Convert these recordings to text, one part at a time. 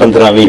15-20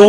2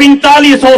4500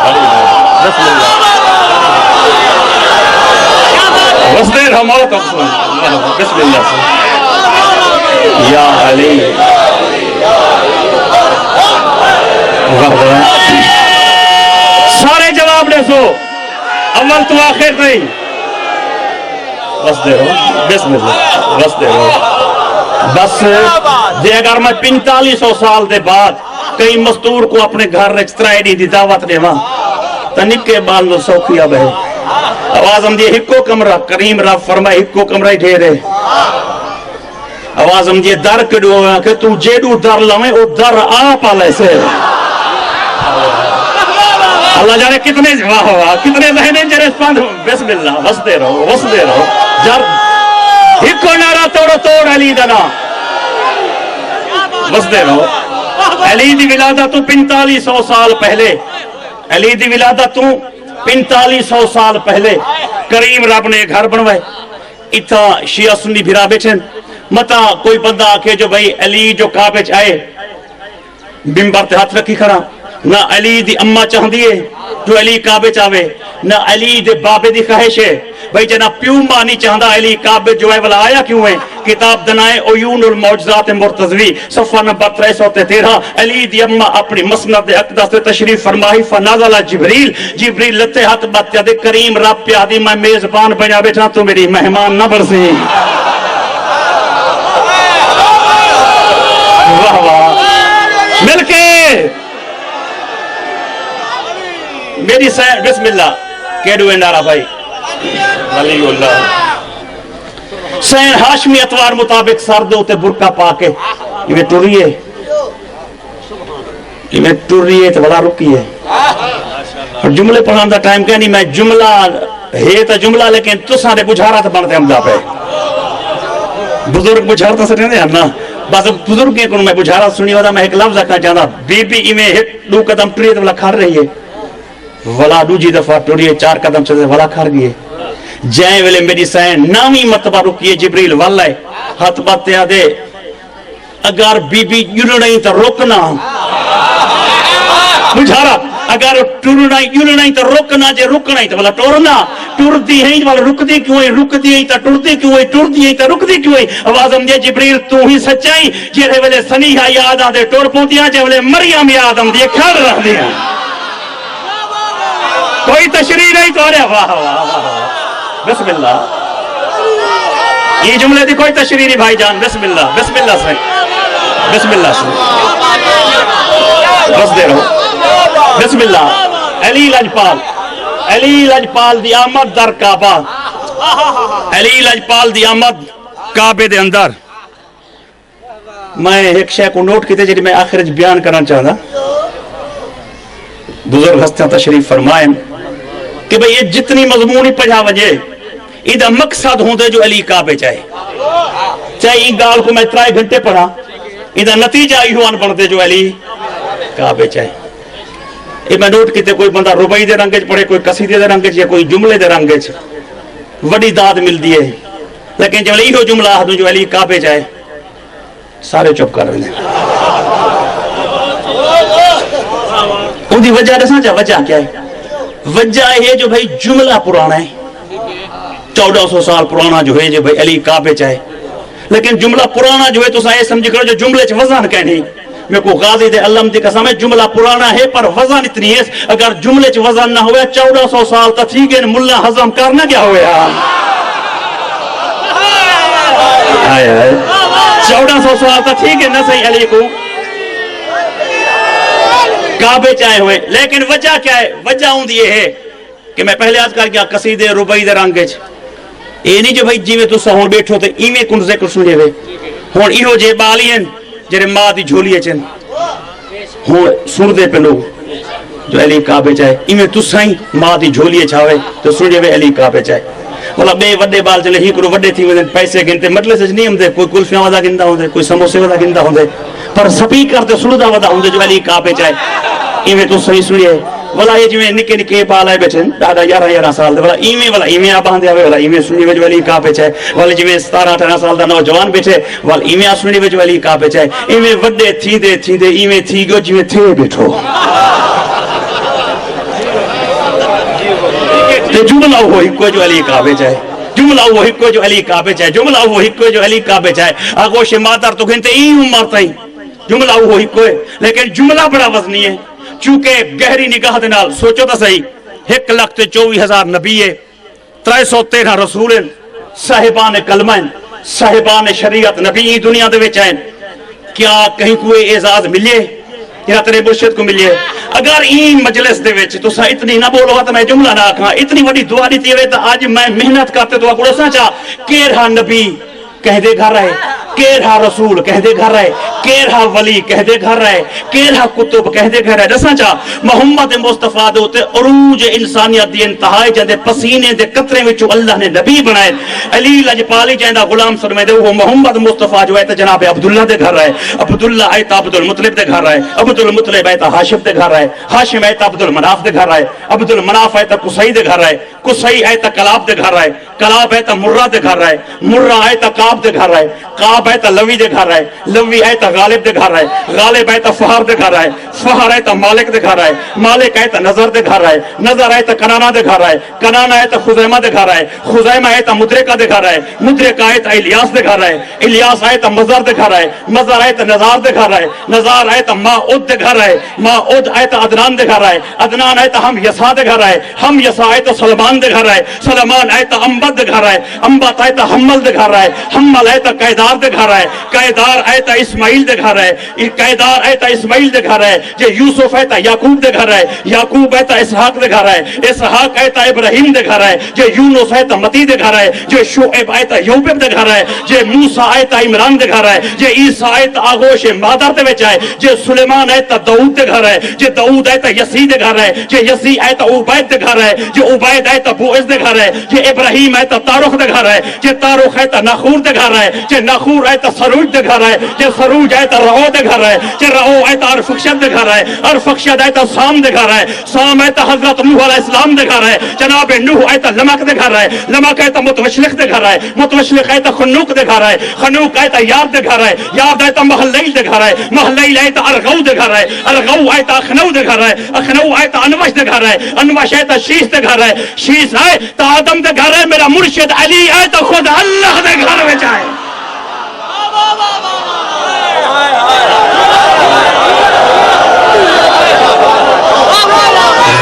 بسم اللہ وسدے رحمت بسم اللہ یا علی سارے جواب دے سو اول تو آخر نہیں وسدے رہو بسم اللہ وسدے رہو بس دے اگر میں 4500 سال دے بعد کئی مزدور کو اپنے گھر ایکسٹرائیڈی دی دعوت دے وہاں تنکے بال نو سوکھیا بہے آواز ہم دیئے ہکو کمرہ کریم رب فرمائے ہکو کمرہ ہی ڈھیرے آواز ہم دیئے در کڑو ہوئے کہ تو جیڈو در لویں او در آپ آلے سے اللہ جانے کتنے واہ ہوا کتنے ذہنے جرے اسپاند بسم اللہ وسدے رہو جر ہکو نارا توڑو توڑ علی دنا وسدے رہو علی دی ولادت تو 4500 سال پہلے علی دی ولادت تو 4500 سال پہلے کریم رب نے گھر بنوائے اتھا شیعہ سنی بھرا بیٹھیں متا کوئی بندہ آکے جو بھائی علی جو کعبے آئے بمبر تے ہاتھ رکھی کھڑا نہ علی دی اممہ چاہ دیئے جو علی کعبے چاہوے نہ علی دے بابے دی خواہش ہے بھائی جنا پیوں مانی چاہدہ علی کعبے جو ہے والا آیا کیوں ہے کتاب دنائے عیون المعجزات مرتضوی صفحہ نمبر 313 علی دی اممہ اپنی مسند اقدس سے تشریف فرمائی فنازل جبریل لتے ہاتھ باتیا دے کریم رب پیادی میں میزبان بنا بیٹھا تو میری مہمان نہ برسی واہ واہ مل کے میری سین بسم اللہ کیڈو اندارا بھائی علی اللہ سین ہاشمی اتوار مطابق سر دے ہوتے برکہ پاکے یہ ٹوری ہے تو بڑا رکی ہے اور جملے پڑھان دا ٹائم کہنی میں جملہ ہے تا جملہ لیکن تو سارے بجھارہ تا بنتے ہم دا پہ بزرگ بجھار تا سکتے ہیں نا بس بزرگ کے کنو میں بجھارہ سنی ہوتا میں ایک لفظ رکھنا چاہتا بی بی ایمیں ایک دو قدم ٹوری تو بلا کھار رہی ہے ولا دوجی دفعہ ٹوڑیے 4 قدم سے ولا کھار گئے جائیں ویلے میری سائن نامی مرتبہ رکیے جبریل واللہ ہاتھ باتیں آدھے اگر بی بی یوں نہیں تو روکنا بجھارا اگر یوں نہیں تو روکنا جے رکنا ہی تو بلا ٹورنا ٹور دی ہیں والا رک دی کیوں ہے رک دی ہیں تو ٹور دی کیوں ہے ٹور دی ہیں تو رک دی کیوں ہے آواز ہم دے جبریل تو ہی سچائی جیرے ویلے سنیحہ یاد آدھے ٹور پونتیاں جے ویلے مریم یاد ہم دے کھڑ رہ دیا کوئی تشریح نہیں تو رہے واہ واہ واہ بسم اللہ یہ جملے دی کوئی تشریح نہیں بھائی جان بسم اللہ سے بسم اللہ سے بس دے رہو بسم اللہ علی لجپال دی آمد در کعبہ علی لجپال دی آمد کعبے دے اندر میں ایک شے کو نوٹ کیتے جی میں آخر بیان کرنا چاہتا بزرگ ہستیاں تشریف فرمائیں کہ بھئی یہ جتنی مضمونی پڑھا وجہ ادھا مقصد ہوں دے جو علی کعبے چاہے ان گال کو میں 3 گھنٹے پڑھا ادھا نتیجہ ایہوان پڑھتے جو علی کعبے چاہے یہ میں نوٹ کیتے کوئی بندہ ربائی دے رنگے پڑھے کوئی قصیدے دے رنگے یا کوئی جملے دے رنگے وڈی داد مل دیئے لیکن جب ایہو جملہ آدھوں جو علی کعبے چاہے سارے چپ کر رہے ہیں ان دی وجہ دسنا چاہے وجہ کیا ہے وجہ ہے جو بھائی جملہ پرانا ہے 1400 سال پرانا جو ہے جو بھائی علی کعبے چاہے لیکن جملہ پرانا جو ہے تو سائے سمجھ کرو جو جملے چھ وزن کہنے میں کو غازی دے علم دی قسم ہے جملہ پرانا ہے پر وزن اتنی ہے اگر جملے چھ وزن نہ ہوئے 1400 سال تا ٹھیک ہے ملا ہضم کرنا کیا ہوئے 1400 سال تا ٹھیک ہے نہ صحیح علی کو کعبے چاہے ہوئے لیکن وجہ کیا ہے وجہ ہوں یہ ہے کہ میں پہلے آج کر کیا قصیدے ربائی دے رنگے یہ نہیں جو بھائی جیوے تو سہون بیٹھو تے ایویں کن ذکر سنے ہوئے ہون ایہو جے بالی ہیں جرے ماں دی جھولیے چن ہون سن دے پہ لوگ جو علی کعبے چاہے ایویں تو سائیں ماں دی جھولیے چھاوے تو سنے ہوئے علی کعبے چاہے والا بے وڈے بال چلے ہی کرو وڈے تھی وزن پیسے گنتے مطلب سے نہیں ہم دے کوئی کلفیاں ودا گندہ ہوں دے کوئی سموسے ودا گندہ ہوں دے پر سپیکر تے سنودہ ودا ہوں دے جو علی کعبے چاہے ایویں تو صحیح سنیے والا یہ جو نکے نکے پال آئے بیٹھیں دادا 11 سال دے والا ایویں آپ آندے آوے والا ایویں سنی وجہ علی کعبے چاہے والا جو 17-18 سال دا نوجوان بیٹھے والا ایویں سنی وجہ علی کعبے چاہے ایویں وڈے تھی دے ایویں تھی گو جو تھے بیٹھو تے جملہ وہی کوئی جو علی کعبے چاہے، جملہ وہی کوئی جو علی کعبے چاہے، جملہ وہی کوئی جو علی کعبے چاہے. آگوش مادر تو گھنتے ای مرتا ہی جملہ وہی کوئی، لیکن جملہ بڑا وزنی ہے. چونکہ گہری نگاہ دے نال سوچو تا صحیح، 1,24,000 نبی ہے، 313 رسول ہیں، صاحبان کلمہ ہیں، صاحبان شریعت نبی دنیا دے وچ ہیں. کیا کہیں کوئی اعزاز ملے یا تیرے مرشد کو ملے؟ اگر این مجلس دے وچ تسا اتنی نہ بولو تو میں جملہ نہ آکھاں، اتنی وڈی دعا دیتی ہے تو آج میں محنت کرتے تو اکڑو سا چاہ کیرہا نبی کہہ دے گھر رہے، کیرہا رسول کہہ دے گھر رہے، کیرہا ولی کہہ دے گھر رہے، کیرہا کتب کہہ دے گھر رہے. دسا چاہ محمد مصطفیٰ دے ہوتے عروج انسانیت دی انتہائی جندے پسینے دے قطرے وچو اللہ نے نبی بنائے. علی لجپالی جہندہ غلام سرمے دے وہ محمد مصطفیٰ جو ہے تا جناب عبداللہ دے گھر رہے، عبداللہ آئے تا عبدالمطلب دے گھر رہے، عبدالمطلب آئے تا ہاشم دے گھر رہے، ہاشم آئے تا عبدالمناف دے گھر رہے، عبدالمناف آئے تا قصی دے گھر رہے، قصی آئے تا کلاب دے گھر رہے، کلاب آئے تا مرہ دے گھر رہے، مرہ آئے تا کعب دے گھر رہے، کعب آئے تا لوی دے گھر رہے، لوی آئے تا غالب دے گھر رہے، غالب آئے تا فہر دے گھر رہے، فہر آئے تا مالک دے گھر رہے، مالک آئے تا نظر دے گھر رہے، نظر آئے تا کنانہ دے گھر رہے، کنانہ آئے تا خزیمہ دے گھر رہے، خزیمہ آئے تا مدرکہ دے گھر رہے، مدرکہ آئے تا الیاس دے گھر رہے، الیاس آئے تا مزر دے گھر رہے، مزر آئے تا نظار دے گھر رہے، نظار آئے تا ماؤد دے گھر رہے، ماؤد آئے تا عدنان دے گھر رہے، عدنان آئے تا ہم یسا دے گھر رہے، ہم یسا آئے تا سلمان دے گھر رہے، سلمان آئے تا امبت دے گھر رہے، امبت آئے تا حمل دے گھر رہے، حمل آئے تا قیدار دے گھر رہے، قیدار آئے تا اسماعیل دے گھر رہے، قیدار آئے تا اسماعیل دے گھر رہے، جے یوسف آئے تا یعقوب دے گھر رہے، یعقوب آئے تا اسحاق دے گھر رہے، اسحاق آئے تا ابراہیم دے گھر رہے، جے یونس آئے تا متی دے گھر رہے، جے شعیب آئے تا یوبب دے گھر رہے، جے موسیٰ آئے تا عمران دے گھر رہے، جے عیسیٰ آئے تا آغوش مادر دے وچ آئے، جے سلیمان آئے تا داؤد دے گھر رہے، جے داؤد آئے تا یسی دے گھر رہے، جے یسی آئے تا عبید دے گھر رہے، جے عبید آئے تا بوعز دے گھر رہے، جے ابراہیم آئے تا تاروخ دے گھر رہے، جے تاروخ آئے تا ناخور دے گھر رہے، جے ناخور آئے تا سروج دے گھر رہے، جے سروج آئے تا رعو دے گھر رہے، جے رعو آئے تا ارفخشد دے گھر رہے، ارفخشد آئے تا سام دے گھر رہے، سام آئے تا حضرت نوح علیہ السلام دے گھر رہے، جناب نوح آئے تا لمک دے گھر رہے، لمک آئے تا متوشلق دے گھر رہے، متوشلق آئے تا خنوق دے گھر رہے، خنوق آئے تا یاد دے گھر رہے، یاد آئے تا محلیل دے گھر رہے، محلیل آئے تا ارغو دے گھر رہے، ارغو آئے تا اخنو دے گھر رہے، اخنو آئے تا انوش دے گھر رہے، انوش آئے تا شیش دے گھر رہے، شیش آئے تا آدم دے گھر رہے، میرا مرشد علی آئے تا خود اللہ دے گھر میں جائے.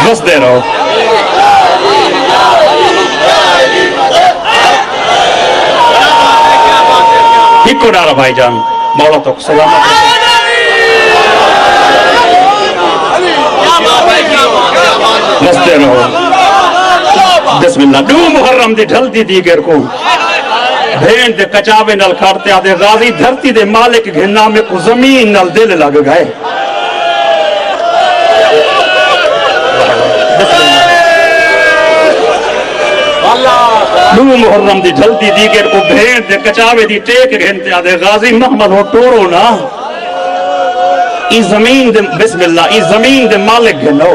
بس دے رہو ایک کو ڈارا بھائی جان مولا تو سلامت بس دے رہو. بسم اللہ. دو محرم دی ڈھل دی دیگر کو بھین دے کچاوے نل کھارتے آدھے غازی دھرتی دے مالک گھننا میں کو زمین نل دل لگ گئے. دو محرم دی ڈھل دی دیگر کو بھین دے کچاوے دی ٹیک گھنتے آدھے غازی محمد ہو ٹورو نا ای زمین دے بسم اللہ ای زمین دے مالک گھنو.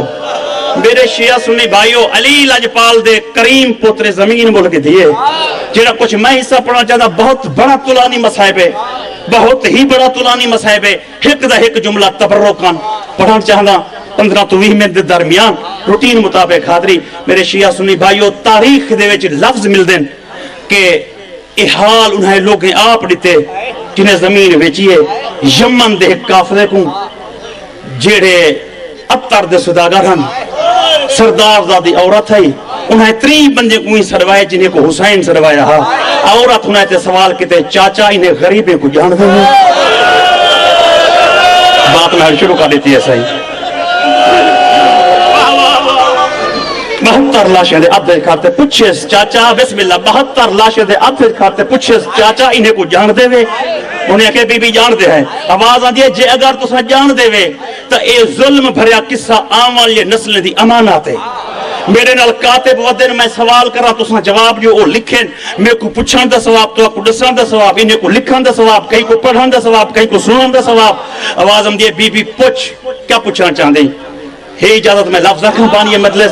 میرے شیعہ سنی بھائیو علی لجپال دے کریم پتر زمین ملک دیئے جیڑا کچھ میں حصہ پڑھنا چاہتا بہت بڑا طولانی مصائب ہے بہت ہی بڑا طولانی مصائب ہے. ایک دا ایک جملہ تبرکان پڑھنا چاہتا 15 تو 20 منٹ دے درمیان روٹین مطابق حاضری. میرے شیعہ سنی بھائیو تاریخ دے وچ لفظ مل دیں کہ اے حال انہیں لوگ آپ دیتے جنہیں زمین ویچیے یمن دے کافرے کو جیڑے اتر دے صداگر ہم سردار زادی عورت ہے انہیں 3 بندے کو ہی سروائے جنہیں کو حسین سروایا ہا. عورت انہیں تے سوال کیتے چاچا انہیں غریبیں کو جان دیں بات میں شروع کر دیتی ہے صحیح. 72 لاشیں دے ادھر کھاتے پوچھے چاچا بسم اللہ 72 لاشیں دے ادھر کھاتے پوچھے چاچا انہیں کو جان دے وے. انہیں کہ بی بی جان دے ہیں آواز آن دیئے جے اگر تو سا جان دے وے تو اے ظلم بھریا قصہ آمال یہ نسل دی امانات ہے. میرے نال کاتب ودن میں سوال کرا تو سا جواب جو او لکھیں میں کو پوچھان دا ثواب تو کو ڈسان دا ثواب انہیں کو لکھان دا ثواب کہیں کو پڑھان دا ثواب کہیں کو سنان دا ثواب. آواز ہم دیئے بی بی پوچھ کیا پوچھنا چاہتے ہیں ہے اجازت میں لفظ رکھوں پانی مجلس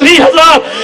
30,000,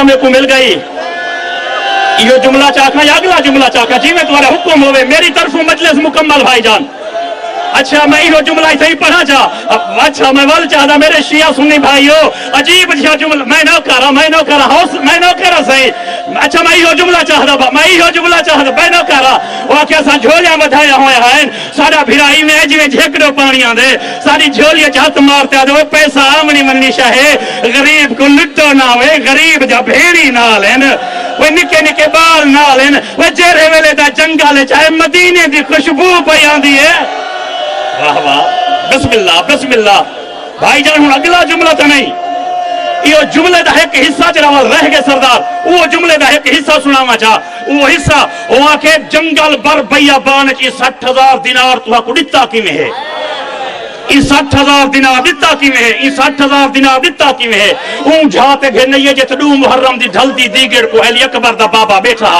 جنت میں کو مل گئی یہ جملہ چاکا یا اگلا جملہ چاکا جی میں تمہارا حکم ہوئے میری طرف مجلس مکمل بھائی جان اچھا میں یہ جملہ ہی صحیح پڑھا جا اچھا میں ول چاہتا میرے شیعہ سنی بھائیو عجیب جا جملہ میں نہ کرا صحیح اچھا میں یہ جملہ چاہتا میں نہ کرا وہ کیسا جھولیاں بدھایا ہوئے ہیں سارا بھرائی میں جی میں جھیکڑوں پانیاں دے ساری جھولیاں چاہت مارتے دے وہ پیسہ آمنی منی شاہے غریب کو لٹو نہ ہوئے غریب جا بھیڑی نہ لین وہ نکے نکے بال نہ لین وہ جیرے ویلے دا جنگالے چاہے مدینے دی خوشبو پیان دی ہے واہ واہ بسم اللہ بھائی جان ہوں اگلا جملہ تو نہیں یہ جملے دا ایک حصہ جراوال رہ گئے سردار وہ جملے دا ایک حصہ سناما چاہ وہ حصہ وہاں کے جنگل بر بیابان چی 60,000 دینار تو کو ڈتا کی میں ہے این 60,000 دینار ڈتا کی میں ہے این 60,000 دینار ڈتا کی میں ہے اون جھاتے گھر نہیں ہے جیت دو محرم دی ڈھل دی دیگر کو اہلی اکبر دا بابا بیٹھا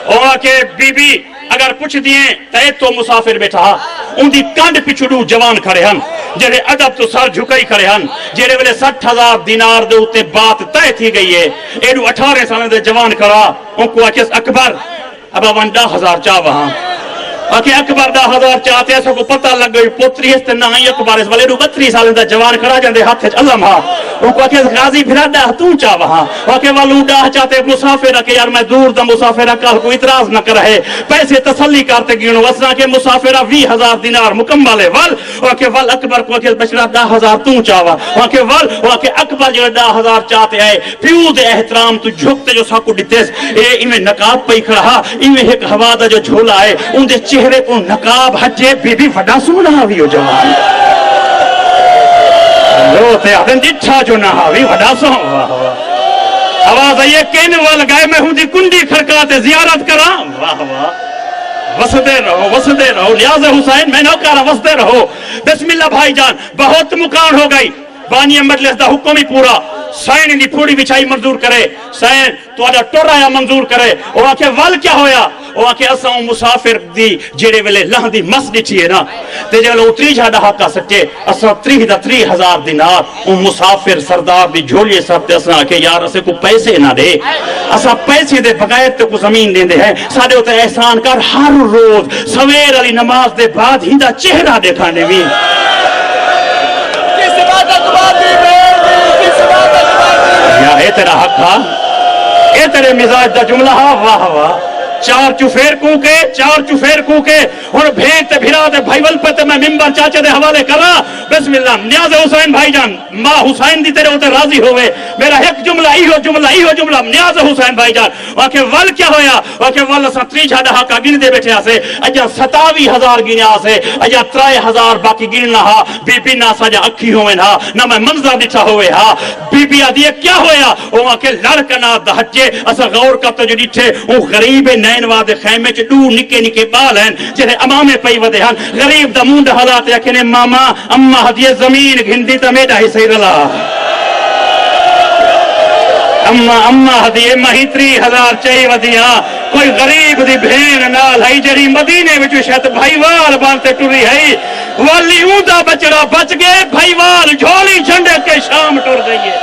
وہاں کے بی بی اگر پوچھ دیئے تے تو مسافر بیٹھا ان دی کانڈ پچھڑو جوان کھڑے ہن جڑے ادب تو سر جھکائی کھڑے ہن جڑے ویلے 60,000 دینار دے اوتے بات طے تھی گئی ہے ایڈو 18 سال دے جوان کھڑا ان کو اچھس اکبر ابا 10,000 چاہ وہاں آکے اکبر 10,000 چاہتے ایسا کو پتہ لگ گئی پوتری اس تے نہ ہی اکبر اس والے 32 سال دا جوان کھڑا جاندے ہاتھ وچ علم ہا ان کو آکے غازی پھرا ڈاہ تو چاہ وہاں آکے والو ڈاہ چاہتے مسافر رکھے یار میں دور دا مسافر رکھا کو اعتراض نہ کرے پیسے تسلی کرتے گینو وسنا کے مسافرہ 20,000 دینار مکمل ہے آکے وال اکبر کو آکے بچڑا 10,000 تو چاہوا آکے وال آکے اکبر جو 10,000 چاہتے ہیں پیو دے احترام تو جھکتے جو ساکو ڈیتیس میں نقاب پئی کھڑا میں ایک ہوا دا جو جھولا ہے ان دے چہرے کو نقاب حجے بی بی وڈا سونا ہوئی ہو جوان روتے آدھن جٹھا جو نہ ہوئی وڈا سونا آواز آئیے کین وال گئے میں ہوں دی کنڈی کھڑکاتے زیارت کرا واہ واہ وسدے رہو لیاز حسین میں نوکارا وسدے رہو بسم اللہ بھائی جان بہت مکان ہو گئی بانی مجلس دا حکم ہی پورا سائن دی پھوڑی بچائی منظور کرے سائن تو آجا ٹور آیا منظور کرے وہاں کے وال کیا ہویا وہاں کے اساں مسافر دی جیڑے ویلے لہن دی مس ڈٹھی ہے نا تے جے ویلے اتری جا ڈہا کا سچے اساں 3,000 دینار ان مسافر سردار دی جھولیے سب تے اساں کہ یار اسے کو پیسے نہ دے اساں پیسے دے بغیر تے کو زمین دے دے ہیں ساڑے ہوتے احسان کر ہر روز سویر علی نماز دے بعد ہندہ چہرہ دیکھانے بھی یا اے تیرا حق تھا اے تیرے مزاج دا جملہ ہاں واہ واہ چار چفیر کو کے اور بھیجتے بھراتے بھائی ول پہ میں ممبر چاچے دے حوالے کرا بسم اللہ نیاز حسین بھائی جان ماں حسین دی تیرے ہوتے راضی ہوئے میرا ایک جملہ نیاز حسین بھائی جان واکہ ول کیا ہویا واکہ ول اسا 3 جھاڑا کا گن دے بیٹھے آسے اجا 27,000 گنے آسے اجا 3,000 باقی گننا ہا بی بی نا ساجا اکھی ہوئے نا نہ میں منظر ڈٹھا ہوئے ہا بی بی آدھیے کیا ہویا واکہ لڑکنا دہجے اسا غور کرتے جو ڈٹھے وہ غریب نین واد خیمے چ 2 نکے نکے بال ہیں جڑے امامے پئی ودے ہن غریب دا منڈ حالات یکنے ماما اما ہدیے زمین گھندی تے میڈا ہی صحیح رلا اما ہدیے مہی 3,000 چاہی ودیاں کوئی غریب دی بھین نال ہے جڑی مدینے وچ شت بھائی وال بانتے ٹری ہے والی اوندا بچڑا بچ گئے بھائی وال جھولی جھنڈے کے شام ٹر گئی ہے